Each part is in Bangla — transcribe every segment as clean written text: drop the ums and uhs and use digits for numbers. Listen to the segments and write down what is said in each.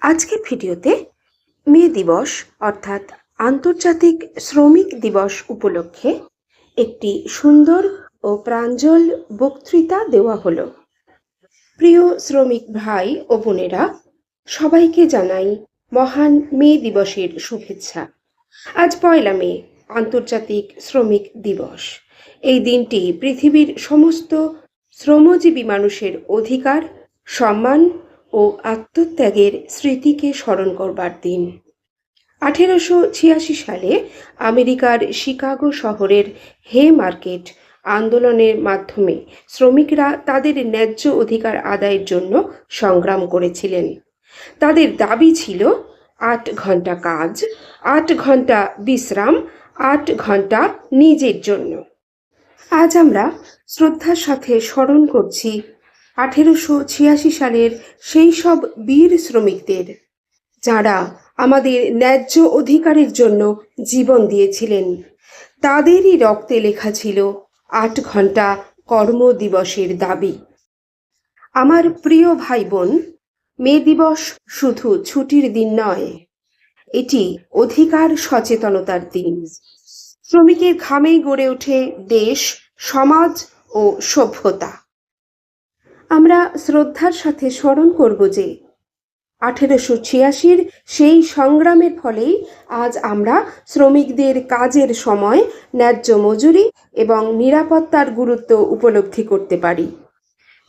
আজকের ভিডিওতে মে দিবস অর্থাৎ আন্তর্জাতিক শ্রমিক দিবস উপলক্ষে একটি সুন্দর ও প্রাঞ্জল বক্তৃতা দেওয়া হলো। প্রিয় শ্রমিক ভাই ও বোনেরা, সবাইকে জানাই মহান মে দিবসের শুভেচ্ছা। আজ 1 মে, আন্তর্জাতিক শ্রমিক দিবস। এই দিনটি পৃথিবীর সমস্ত শ্রমজীবী মানুষের অধিকার, সম্মান ও আত্মত্যাগের স্মৃতিকে স্মরণ করবার দিন। 1886 সালে আমেরিকার শিকাগো শহরের হে মার্কেট আন্দোলনের মাধ্যমে শ্রমিকরা তাদের ন্যায্য অধিকার আদায়ের জন্য সংগ্রাম করেছিলেন। তাদের দাবি ছিল 8 ঘন্টা কাজ, 8 ঘন্টা বিশ্রাম, 8 ঘন্টা নিজের জন্য। আজ আমরা শ্রদ্ধার সাথে স্মরণ করছি 1886 সালের সেই সব বীর শ্রমিকদের, যারা আমাদের ন্যায্য অধিকারের জন্য জীবন দিয়েছিলেন। তাদেরই রক্তে লেখা ছিল 8 ঘন্টা কর্মদিবসের দাবি। আমার প্রিয় ভাই বোন, মে দিবস শুধু ছুটির দিন নয়, এটি অধিকার সচেতনতার দিন। শ্রমিকের ঘামেই গড়ে ওঠে দেশ, সমাজ ও সভ্যতা। আমরা শ্রদ্ধার সাথে স্মরণ করব যে 1886 সেই সংগ্রামের ফলেই আজ আমরা শ্রমিকদের কাজের সময়, ন্যায্য মজুরি এবং নিরাপত্তার গুরুত্ব উপলব্ধি করতে পারি।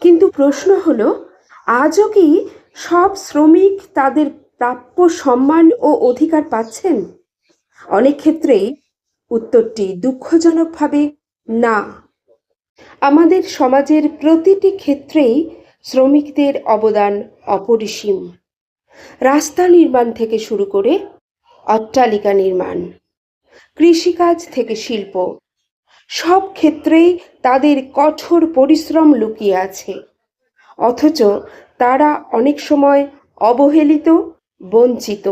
কিন্তু প্রশ্ন হলো, আজও কি সব শ্রমিক তাদের প্রাপ্য সম্মান ও অধিকার পাচ্ছেন? অনেক ক্ষেত্রেই উত্তরটি দুঃখজনকভাবে না। আমাদের সমাজের প্রতিটি ক্ষেত্রেই শ্রমিকদের অবদান অপরিসীম। রাস্তা নির্মাণ থেকে শুরু করে অট্টালিকা নির্মাণ, কৃষিকাজ থেকে শিল্প, সব ক্ষেত্রেই তাদের কঠোর পরিশ্রম লুকিয়ে আছে। অথচ তারা অনেক সময় অবহেলিত, বঞ্চিত।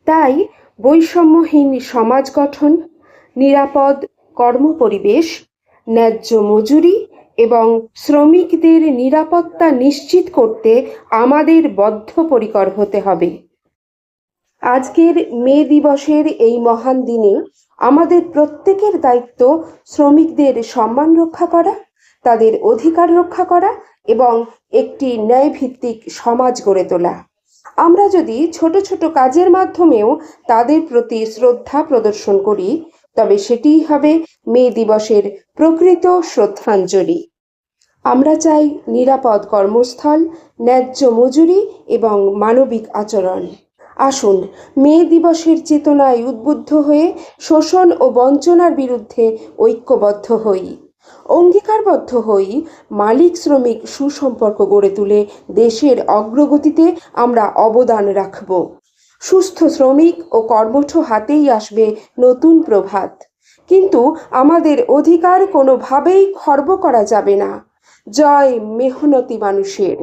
তাই বৈষম্যহীন সমাজ গঠন, নিরাপদ কর্মপরিবেশ, ন্যায্য মজুরি এবং শ্রমিকদের নিরাপত্তা নিশ্চিত করতে আমাদের বদ্ধপরিকর হতে হবে। আজকের মে দিবসের এই মহান দিনে আমাদের প্রত্যেকের দায়িত্ব শ্রমিকদের সম্মান রক্ষা করা, তাদের অধিকার রক্ষা করা এবং একটি ন্যায়ভিত্তিক সমাজ গড়ে তোলা। আমরা যদি ছোট ছোট কাজের মাধ্যমেও তাদের প্রতি শ্রদ্ধা প্রদর্শন করি, তবে সেটিই হবে মে দিবসের প্রকৃত শ্রদ্ধাঞ্জলি। আমরা চাই নিরাপদ কর্মস্থল, ন্যায্য মজুরি এবং মানবিক আচরণ। আসুন মে দিবসের চেতনায় উদ্বুদ্ধ হয়ে শোষণ ও বঞ্চনার বিরুদ্ধে ঐক্যবদ্ধ হই, অঙ্গীকারবদ্ধ হই। মালিক শ্রমিক সুসম্পর্ক গড়ে তুলে দেশের অগ্রগতিতে আমরা অবদান রাখব। সুস্থ শ্রমিক ও কর্মঠ হাতেই আসবে নতুন প্রভাত। কিন্তু আমাদের অধিকার কোনোভাবেই খর্ব করা যাবে না। জয় মেহনতি মানুষের।